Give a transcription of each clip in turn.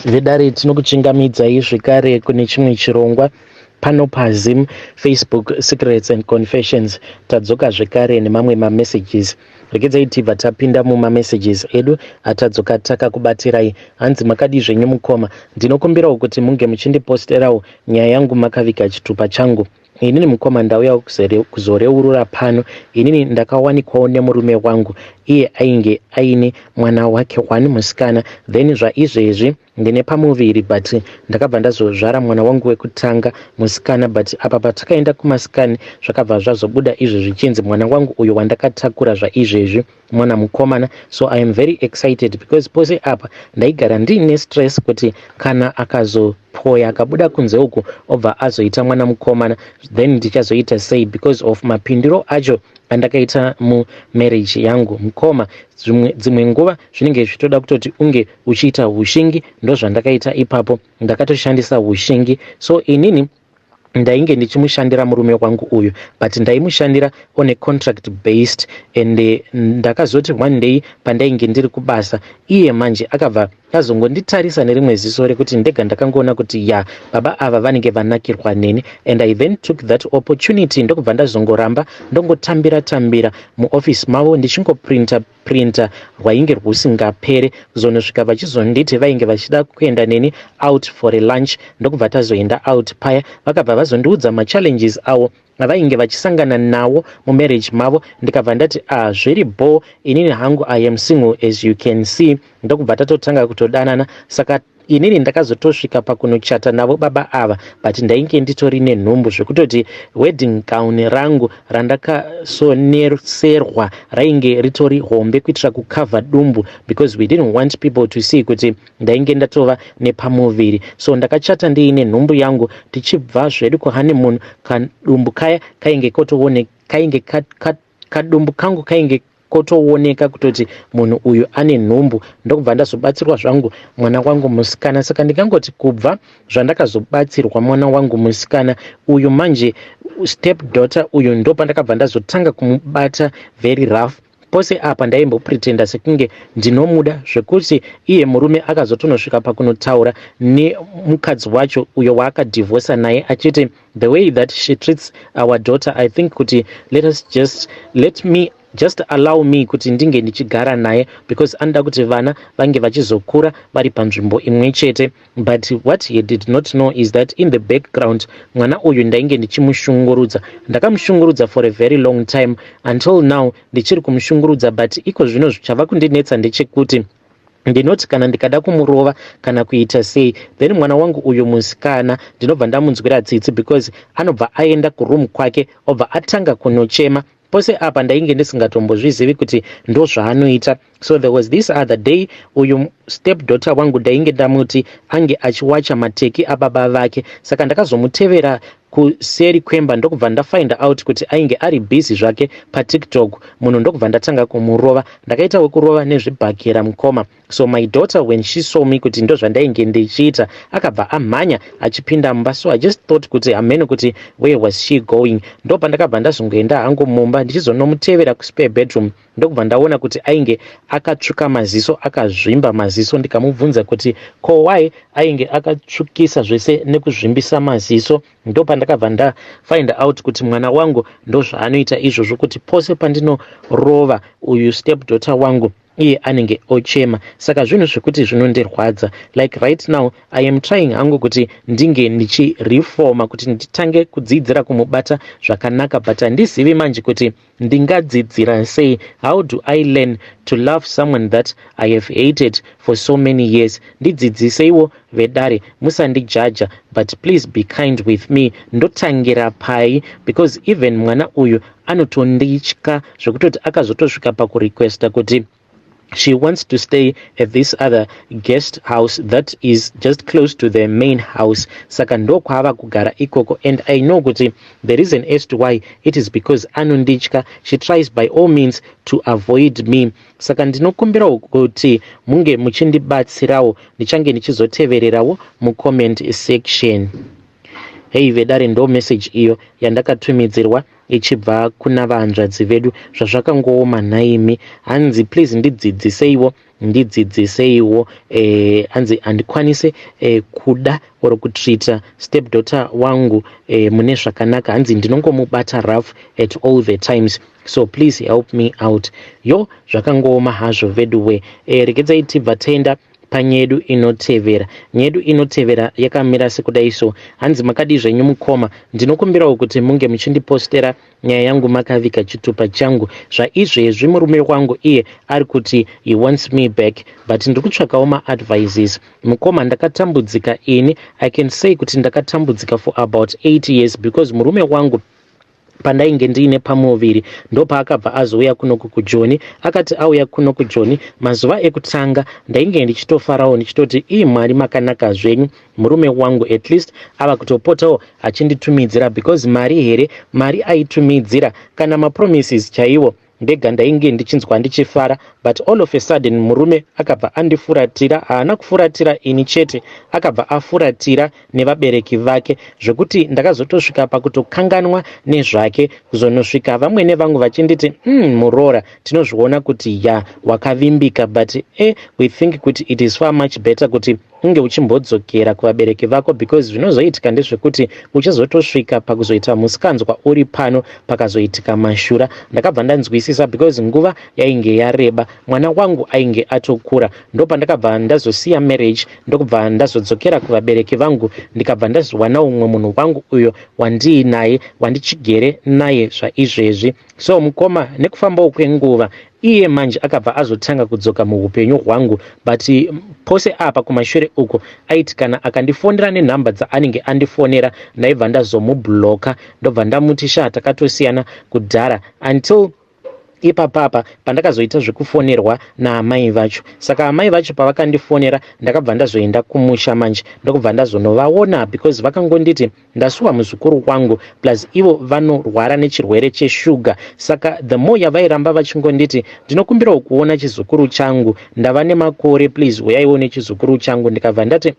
Vedare tinokuchingamidzai zvekare kune chimwe chirongwa pano paZim Facebook Secrets and Confessions. Tadzoka zvekare nemamwe mamessages. Regedzai tibva tapinda mumamessages edu atadzoka takakubatirai. Hanzi makadi zvenyu mukoma. Ndinokumbirawo kuti munge muchindiposterawo nyaya yangu makaviga chitupa changu. Inini mukoma ndauya kuzoreurura pano. Inini ndakawanikwawo nemurume wangu. Iye ainge aine mwana wake 1 musikana. Then zvaizvezvi ndine pamuviri but ndakabva ndazozvara mwana wangu wekutanga musikana, but apa patakaenda kumasikani zvakabva zvazobuda izvo zvichinzi mwana wangu uyo wandakatakura zvaizvezvi mwana mukomana. So I am very excited because pose apa ndaigara ndine stress kuti kana akazopoya akabuda kunze uku obva azoita mwana mukomana then ndichazoita sei because of mapindiro acho andakaita mumarriage yangu. Mukoma dzimwe nguva zvinenge zvitoda kutoti unge uchiita ushingi, ndozvandakaita ipapo, ndakatoshandisa ushingi. So inini ndainge ndichimushandira murume wangu uyu but ndaimushandira on a contract based and ndakazoti one day pandainge ndiri kubasa iye manje akabva azongonditarisa nerimwe ziso rekuti ndega ndakangoona kuti ya baba ava vanenge vanakirwa neni, and I then took that opportunity ndokubva ndazongoramba ndongotambira muoffice mavo ndichingoprinta rwainge rwusingapere kuzonosvika vachizonditi vainge vachida kuenda neni out for a lunch. Ndokubva tazoenda out paya vakabva vazondiudza machallenges avo avainge vachisangana nawo mumarriage mavo. Ndikabva ndati zviri bo, inini hangu I am single as you can see. Ndokubva tatotanga kutodanana. Saka inini ndakazotosvika pakunochata navo baba ava but ndainge nditori nenhumbu zvekutoti wedding gown rangu randakasoneserwa rainge ritori hombe kuitira kukavha dumbu because we didn't want people to see kuti ndainge ndatova nepamuviri. So ndakachata ndiine nhumbu yangu tichibva zvedu kuhoneymoon. Kadumbu kaya kainge kadumbu kangu kainge kotooneka kutoti munhu uyu ane nhumbu. Ndokubva ndazobatsirwa zvangu mwana wangu musikana. Saka ndikangoti kubva zvandakazobatsirwa mwana wangu musikana uyu manje step daughter uyu ndopandakabva ndazotanga kumubata very rough. Pose apa ndaimbopretenda sekunge ndinomuda zvekuti iye murume akazotonosvika pakunotaura nemukadzi wacho uyo waakadivhosa naye achiti the way that she treats our daughter, I think kuti just allow me kuti ndinge ndichigara naye because anoda kuti vana vange vachizokura vari panzvimbo imwe chete. But what he did not know is that in the background mwana uyu ndainge ndichimushungurudza. Ndakamushungurudza for a very long time until now ndichiri kumushungurudza, but iko zvino zvichava kundinetsa ndechekuti ndinoti kana ndikada kumurova kana kuita sei then mwana wangu uyu musikana ndinobva ndamunzwira tsitsi because anobva aenda kuroom kwake obva atanga kunochema. Pose apa ndainge ndisingatombozvizivi kuti ndo zvaanoita. So there was this other day uyu step daughter wangu ndainge ndamuti ange achiwacha mateki ababa vake. Saka ndakazomutevera kuseri kwemba ndokubva ndafind out kuti ainge ari busy zvake paTikTok. Munhu ndokubva ndatanga kumurova. Ndakaita wekurova nezvibhakera mukoma. So my daughter when she saw me kuti ndo zvandainge ndichiita akabva amhanya achipinda mumba. So I just thought kuti amene kuti where was she going. Ndopa ndakabva ndazongoenda hangu mumba ndichizonomutevera kuspare bedroom. Ndokubva ndaona kuti ainge akatsvuka maziso akazvimba maziso. Ndikamubvunza kuti ko why ainge akatsvukisa zvese nekuzvimbisa maziso. Ndopa ndakabva ndafind out kuti mwana wangu ndo zvaanoita izvozvo kuti pose pandinorova uyu step daughter wangu iye anenge ochema. Saka zvinhu zvekuti zvinondirwadza like right now I am trying hangu kuti ndinge ndichireforma kuti nditange kudzidzira kumubata zvakanaka, but handizivi manje kuti ndingadzidzira sei. How do I learn to love someone that I have hated for so many years? Ndidzidziseiwo vedare, musandijaja but please be kind with me. Ndotangira pai because even mwana uyu anotonditya zvekutoti akazotosvika pakurequesta kuti she wants to stay at this other guest house that is just close to the main house. Saka ndokwava kugara ikoko, and I know kuti the reason as to why it is because anonditya. She tries by all means to avoid me. Saka ndinokumbirawo kuti munge muchindibatsirawo ndichange ndichizotevererawo mucomment section. Hey vedare ndo message iyo yandakatumidzirwa ichibva kuna vahanzvadzi vedu zvazvakangooma naimi. Hanzi please ndidzidziseiwo hanzi handikwanise kuda or kutrita step daughter wangu mune zvakanaka. Hanzi ndinongomubata rough at all the times, so please help me out. Yo, zvakangooma hazvo veduwe. Regedzai tibva taenda panyedu inotevera. Nyedu inotevera yakamira sekudai so. Hanzi makadi zvenyu mukoma, ndinokumbirawo kuti munge muchindipostera nyaya yangu makavika chitupa changu. Zvaizvezvi murume wangu iye ari kuti he wants me back, but ndiri kutsvakawo maadvices. Mukoma, ndakatambudzika ini, I can say kuti ndakatambudzika for about 8 years because murume wangu pandainge ndiine pamuviri ndopaakabva azouya kunoku kuJoni. Akati auya kuno kuJoni mazuva ekutanga ndainge ndichitofarawo ndichitoti Mwari makanaka zvenyu, murume wangu at least ava kutopotawo achinditumidzira, because mari here, mari aitumidzira kana mapromises chaiwo ndega ndainge ndichinzwa ndichifara, but all of a sudden murume akabva andifuratira. Haana kufuratira ini chete, akabva afuratira nevabereki vake, zvekuti ndakazotosvika pakutokanganwa nezvake, kuzonosvika vamwene vangu vachinditi Muroora, tinozviona kuti ya wakavimbika, but we think kuti it is far much better kuti unge uchimbodzokera kuvabereki vako, because zvinozoitika ndezvekuti uchazotosvika pakuzoita musikanzwa uri pano pakazoitika mashura. Ndakabva ndanzwisisa because nguva yainge yareba, mwana wangu ainge atokura. Ndopandakabva ndazosiya marriage, ndokubva ndazodzokera kuvabereki vangu, ndikabva ndazowana umwe munhu wangu uyo wandiinaye, wandichigere naye zvaizvezvi. So mukoma, nekufambawo kwenguva iye manje akabva azotanga kudzoka muupenyu hwangu, but pose apa kumashure uko aiti kana akandifondera nenhamba dzaanenge andifonera ndaibva ndazomubhloka, ndobva ndamuti sha takatosiyana kudhara until ipapapa pandakazoita zvekufonerwa naamai vacho. Saka amai vacho pavakandifonera ndakabva ndazoenda kumusha manje, ndokubva ndazonovaona because vakangonditi ndasuwa muzukuru wangu plus ivo vanorwara nechirwere cheshuga. Saka the more yavairamba vachingonditi ndinokumbirawo kuona chizukuru changu, ndava nemakore, please uyaiwo nechizukuru changu. Ndikabva ndati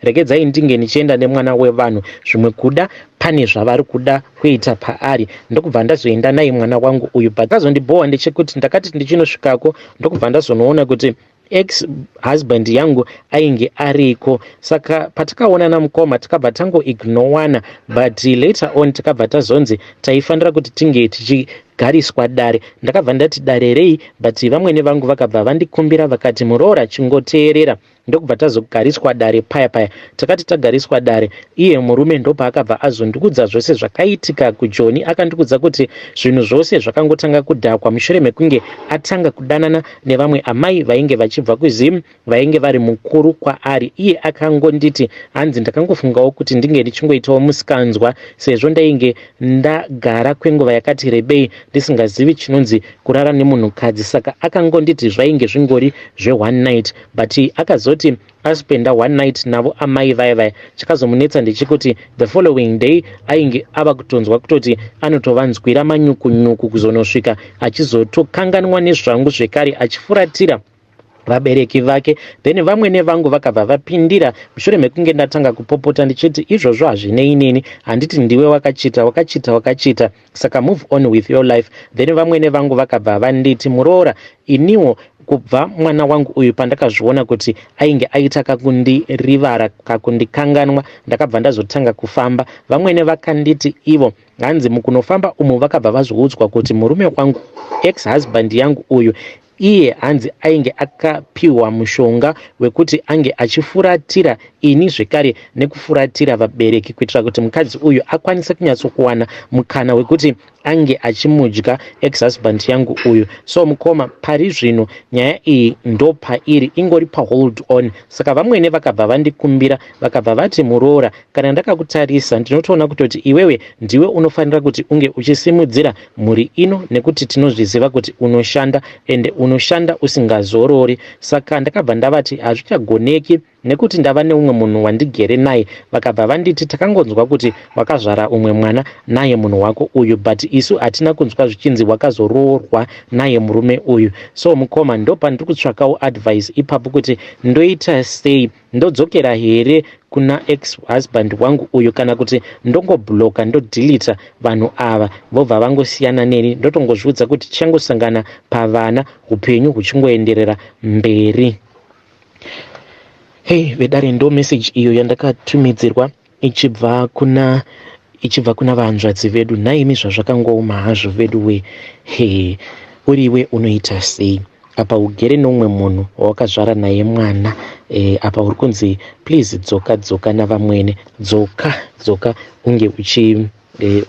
regedzai ndinge nichienda nemwana wevanhu, zvimwe kuda pane zvavari kuda kuita paari. Ndokubva ndazoenda naye mwana wangu uyu, but akazondibhowa ndechekuti ndakati ndichinosvikako ndokubva ndazonoona kuti ex husband yangu ainge ariko. Saka patakaonana mukoma takabva tangoignowana, but later on takabva tazonzi taifanira kuti tinge tichigariswa dare. Ndakabva ndati dare rei, but vamwene vangu vakabva vandikumbira vakati Muroora chingoteerera. Ndokubva tazogariswa dare paya. Takati tagariswa dare, iye murume ndopaakabva azondikudza zvose zvakaitika kuJoni. Akandikudza kuti zvinhu zvose zvakangotanga kudhakwa mushure mekunge atanga kudanana nevamwe amai vainge vachibva kuZim, vainge vari mukuru kwaari. Iye akangonditi hanzi ndakangofungawo kuti ndinge ndichingoitawo musikanzwa sezvo ndainge ndagara kwenguva yakati rebei ndisingazivi chinonzi kurara nemunhukadzi. Saka akangonditi zvainge zvingori zve1 night, but akazoti aspenda 1 night navo amai vaya. Chakazomunetsa ndechikuti the following day ainge ava kutonzwa kutoti anotovanzwira manyukunyuku kuzonosvika achizotokanganwa nezvangu zvekare, achifuratira vabereki vake. Then vamwene vangu vakabva vapindira mushure mekunge ndatanga kupopota ndichiti izvozvo hazvinei neni, handiti ndiwe wakachita, saka move on with your life. Then vamwene vangu vakabva vanditi Muroora, iniwo kubva mwana wangu uyu pandakazviona kuti ainge aita kakundirivara, kakundikanganwa, ndakabva ndazotanga kufamba. Vamwene vakanditi ivo hanzi mukunofamba umu vakabva vazoudzwa kuti murume wangu ex husband yangu uyu iye hanzi ainge akapiwa mushonga wekuti ange achifuratira ini zvekare nekufuratira vabereki, kuitira kuti mukadzi uyu akwanise kunyatsokuwana mukana wekuti ange achimudya ex husband yangu uyu. So mukoma, pari zvino nyaya iyi ndopairi, ingori pahold on. Saka vamwene vakabva vandikumbira vakabva vati Muroora, kana ndakakutarisa ndinotoona kutoti iwewe ndiwe unofanira kuti unge uchisimudzira mhuri ino, nekuti tinozviziva kuti unoshanda ende unoshanda usingazorori. Saka ndakabva ndavati hazvichagoneki nekuti ndava neumwe munhu wandigere naye vakabva vanditi takangonzwa kuti wakazvara umwe mwana naye munhu wako uyu, but isu hatina kunzwa zvichinzi wakazoroorwa naye murume uyu. So mukoma, ndopandiri kutsvakawo advice ipapo kuti ndoita sei, ndodzokera here kuna ex-husband wangu uyu kana kuti ndongobloka ndodelita vanhu ava vobva vangosiyana neni ndotongozviudza kuti tichangosangana pavana upenyu huchingoenderera mberi. Hey vedare, ndo message iyo yandakatumidzirwa ichibva kuna vanzvadzi vedu. Naimi zvazvakangooma hazvo vedu we. He uriwe unoita sei apa ugere nomwe munhu wakazvara naye mwana apa uri kunzi please dzoka navamwene, dzoka unge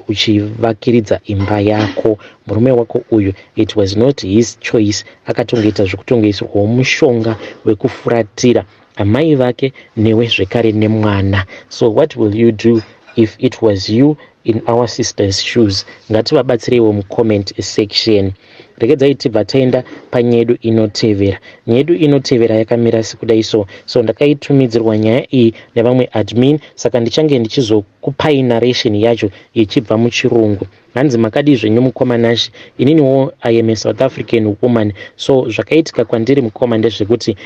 uchivakiridza imba yako. Murume wako uyu, it was not his choice, akatongoita zvekutongoisirwawo mushonga wekufuratira amai vake newe zvekare nemwana. So what will you do if it was you in our sister's shoes? Ngativabatsireiwo mucomment section. Regedzai tibva taenda panyedu inotevera. Nyedu inotevera yakamira sekudai so ndakaitumidzirwa nyaya iyi nevamwe admin, saka ndichange ndichizokupai narration yacho ichibva muchirungu. Hanzi makadi zvenyu mukoma Nashi, ininiwo I am a South African woman. So zvakaitika kwandiri mukoma ndezvekuti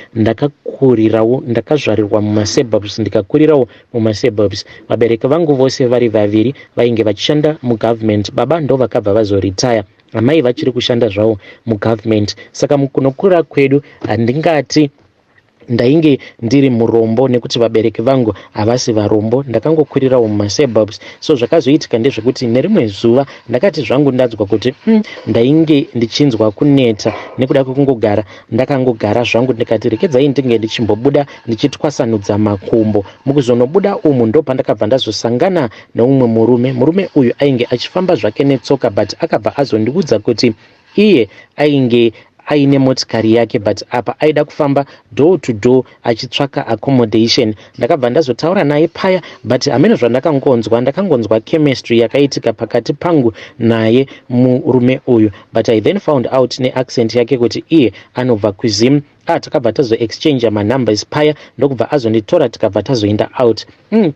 ndakazvarirwa mumasuburbs, ndikakurirawo mumasuburbs. Vabereki vangu vose vari vaviri vainge vachishanda mugovernment. Baba ndo vakabva vazoretire, amai vachiri kushanda zvavo mugovernment. Saka mukunokura kwedu handingati ndainge ndiri murombo nekuti vabereki vangu havasi varombo, ndakangokurirawo mumasuburbs. So zvakazoitika ndezvekuti nerimwe zuva ndakati zvangu ndadzwa kuti ndainge ndichinzwa kuneta nekuda kwekungogara ndakangogara zvangu, ndikati rekedzai ndinge ndichimbobuda ndichitwasanudza makumbo. Mukuzonobuda umu ndo pandakabva ndazosangana neumwe murume uyu ainge achifamba zvake netsoka, but akabva azondiudza kuti iye ainge aine motikari yake, but apa aida kufamba door to door achitsvaka accommodation. Ndakabva ndazotaura naye paya, but hamene ndakangonzwa chemistry yakaitika pakati pangu naye murume uyu, but I then found out neaccent yake kuti iye anobva kuZim. Takabva tazo exchange manumbers paya ndokubva azonditora tikabva tazoenda out.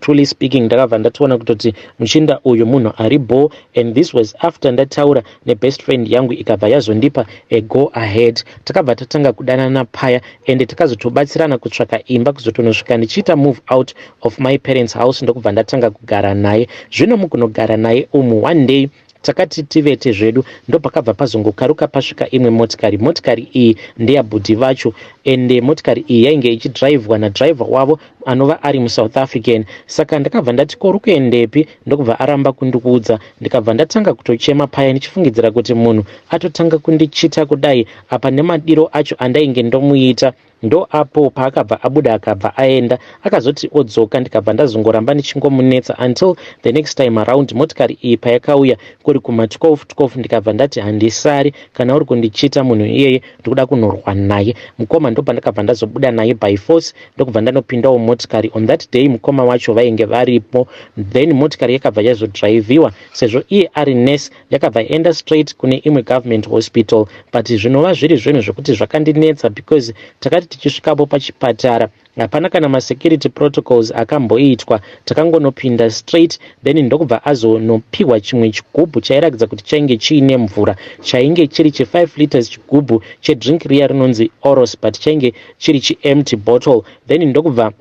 Truly speaking, ndakabva ndatoona kutoti muchinda uyu munhu aribo, and this was after ndataura nebest friend yangu ikabva yazondipa a go ahead. Takabva tatanga kudanana paya, and takazotobatsirana kutsvaka imba kuzotonosvika ndichiita move out of my parents house ndokubva ndatanga kugara naye. Zvino mukunogara naye umu one day takati tivete zvedu ndopakabva pazongokaruka pasvika imwe motikari iyi ndeyabhudhi vacho, ende motikari iyi yainge ichidhraivhwa nadhraivha wavo anova ari muSouth African. Saka ndakabva ndati korukuendepi, ndokubva aramba kundiudza. Ndikabva ndatanga kutochema paya ndichifungidzira kuti munhu atotanga kundichita kudai apa nemadiro acho andainge ndomuita. Ndo apo paakabva abuda akabva aenda, akazoti odzoka. Ndikabva ndazongoramba ndichingomunetsa until the next time around motikari iyi payakauya kuri kuma 12 ndikabva ndati handisari, kana uri kundichita munhu iyeye ndikuda kunorwa naye. Mukoma ndo pandakabva ndazobuda naye by force ndokubva ndanopindawo motikari. On that day mukoma wacho vainge varipo, then motikari yakabva yazodhraivhiwa sezvo iye ari nurse, yakabva enda straight kune imwe government hospital. But zvinova zviri zvinhu zvekuti zvakandinetsa because takati tichisvikapo pachipatara hapana kana masecurity protocols akamboitwa, takangonopinda straight, then ndokubva azonopiwa chimwe chigubhu chairatidza kuti chainge chiine mvura, chainge chiri 5 liters chigubhu chedrink riya rinonzi Oros, but chainge chiri chiempty bottle. Then ndokubva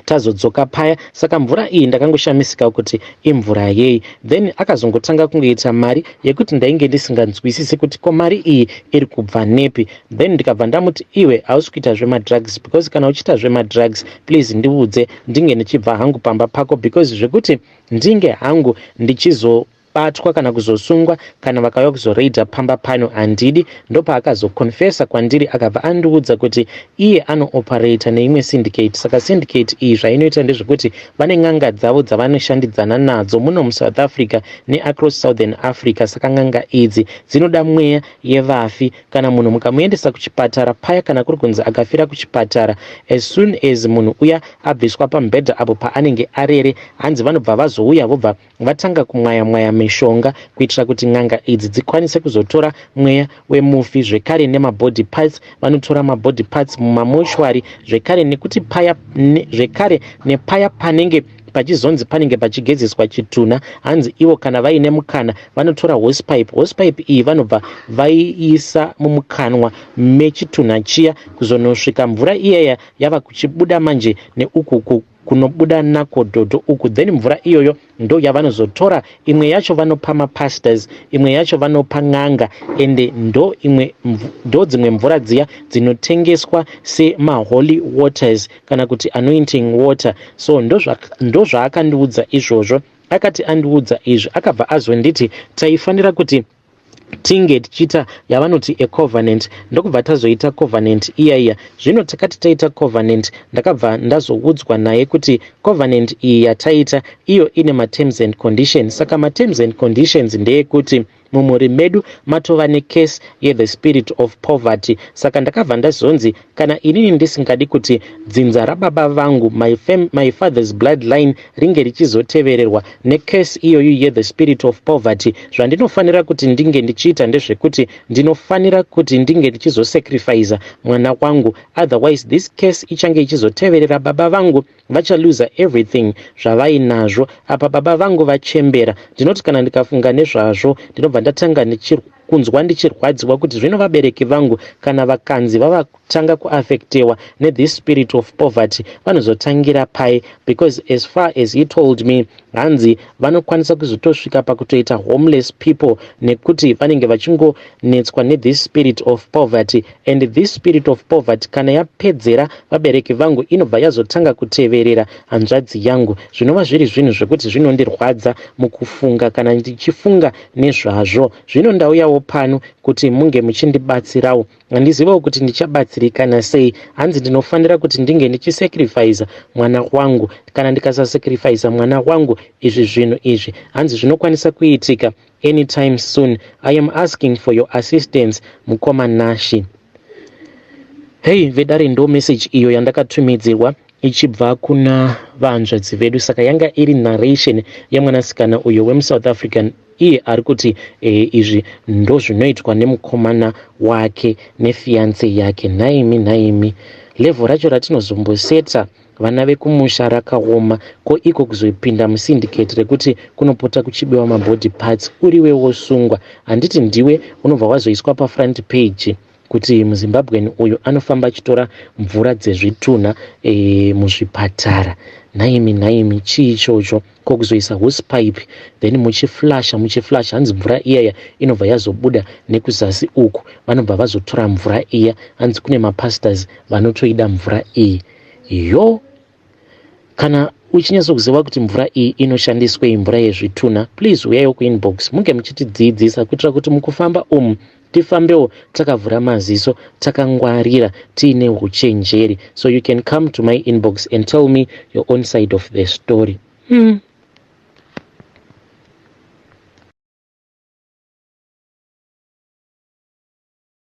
tazodzoka paya. Saka mvura iyi ndakangoshamisika kuti imvura yei. Then akazongotanga kungoita mari yekuti ndainge ndisinganzwisisi kuti ko mari iyi iri kubva nepi. Then ndikabva ndamuti iwe hausi kuita zvemadrugs, because kana uchiita zvemadrugs please ndiudze ndinge ndichibva hangu pamba pako, because zvekuti ndinge hangu ndichizobatwa kana kuzosungwa kana vakauya kuzoreidha pamba pano handidi. Ndopaakazokonfesa kwandiri akabva andiudza kuti iye anooperata neimwe syndicate. Saka syndicate iyi zvainoita ndezvekuti vane n'anga dzavo dzavanoshandidzana nadzo muno muSouth Africa neacross Southern Africa. Saka n'anga idzi dzinoda mweya yevafi. Kana munhu mukamuendesa kuchipatara paya, kana kuri kunzi akafira kuchipatara, as soon as munhu uya abviswa pamubhedha apo paanenge arere, hanzi vanobva vazouya vobva vatanga kumwaya mishonga kuitira kuti n'anga idzi dzikwanise kuzotora mweya wemufi, zvekare nemabody parts. Vanotora mabody parts mumamoshwari, zvekare nekuti zvekare nepaya panenge pachizonzi panenge pachigezeswa chitunha, hanzi ivo kana vaine mukana vanotora hosepipe iyi vanobva vaiisa mumukanwa mechitunha chiya kuzonosvika mvura iyaya yava kuchibuda manje neuku kunobuda nakodhodho uku, then mvura iyoyo ndo yavanozotora. Imwe yacho vanopa mapastors, imwe yacho vanopa n'anga, ende ndo dzimwe mvura dziya dzinotengeswa semaholy waters kana kuti anointing water. So ndo zvaakandiudza izvozvo. Akati andiudza izvi akabva azonditi taifanira kuti tinge tichiita yavanoti ecovenant, ndokubva tazoita covenant iya. Zvino takati taita covenant, ndakabva ndazoudzwa naye kuti covenant iyi yataita iyo ine ma-terms and conditions. Saka ma-terms and conditions ndeyekuti mumuri medu matova necase ye-the spirit of poverty. Saka ndakabva ndazonzi kana inini ndisingadi kuti dzinza rababa vangu, my father's bloodline, ringe richizotevererwa necase iyoyu ye-the spirit of poverty, zvandinofanira kuti ndinge ndichiita ndezvekuti ndinofanira kuti ndinge ndichizosacrifice mwana wangu, otherwise this case ichange ichizoteverera baba vangu, vachaluza everything zvavainazvo. Apa baba vangu vachembera, ndinoti kana ndikafunga nezvazvo ndinobva ndatanga kunzwa ndichirwadziwa kuti zvino vabereki vangu kana vakanzi vava kutanga kuaffectewa ne-this spirit of poverty vanozotangira pai, because as far as he told me, hanzi vanokwanisa kuzotosvika pakutoita homeless people nekuti vanenge vachingonetswa ne-this spirit of poverty. And this spirit of poverty kana yapedzera vabereki vangu inobva yazotanga kuteverera hanzvadzi yangu. Zvinova zviri zvinhu zvekuti zvinondirwadza mukufunga kana ndichifunga nezvazvo. Zvino ndauyawo pano kuti munge muchindibatsirawo, handizivawo kuti ndichabatsirikana sei. Hanzi ndinofanira kuti ndinge ndichisacrifice mwana wangu. Kana ndikasasacrifice mwana wangu, izvi zvinhu izvi hanzi zvinokwanisa kuitika anytime soon. I am asking for your assistance, mukoma Nashi. Hey vedare, ndo message iyo yandakatumidzirwa ichibva kuna vanzvadzi vedu. Saka yanga iri narration yamwanasikana uyo wemuSouth African. Iye ari kuti izvi ndo zvinoitwa nemukomana wake nefiance yake. Naimi level racho ratinozomboseta vana vekumusha rakaoma, ko iko kuzopinda musyndicate rekuti kunopota kuchibiwa mabody parts uriwe wosungwa. Handiti ndiwe unobva wazoiswa pafront page kuti muZimbabwean uyu anofamba achitora mvura dzezvitunha muzvipatara. Naimi chii ichocho? Ko kuzoisa hosepipe then muchiflasha, hanzi mvura iyaya inobva yazobuda nekuzasi uku, vanobva vazotora mvura iya. Hanzi kune mapastors vanotoida mvura iyi. Yo, kana uchinyatsokuziva kuti mvura iyi inoshandiswei, mvura yezvitunha, please uyayo kuinbox munge muchitidzidzisa kuitira kuti mukufamba umu tifambewo takavhura maziso, takangwarira, tiine uchenjeri. So you can come to my inbox and tell me your own side of the story.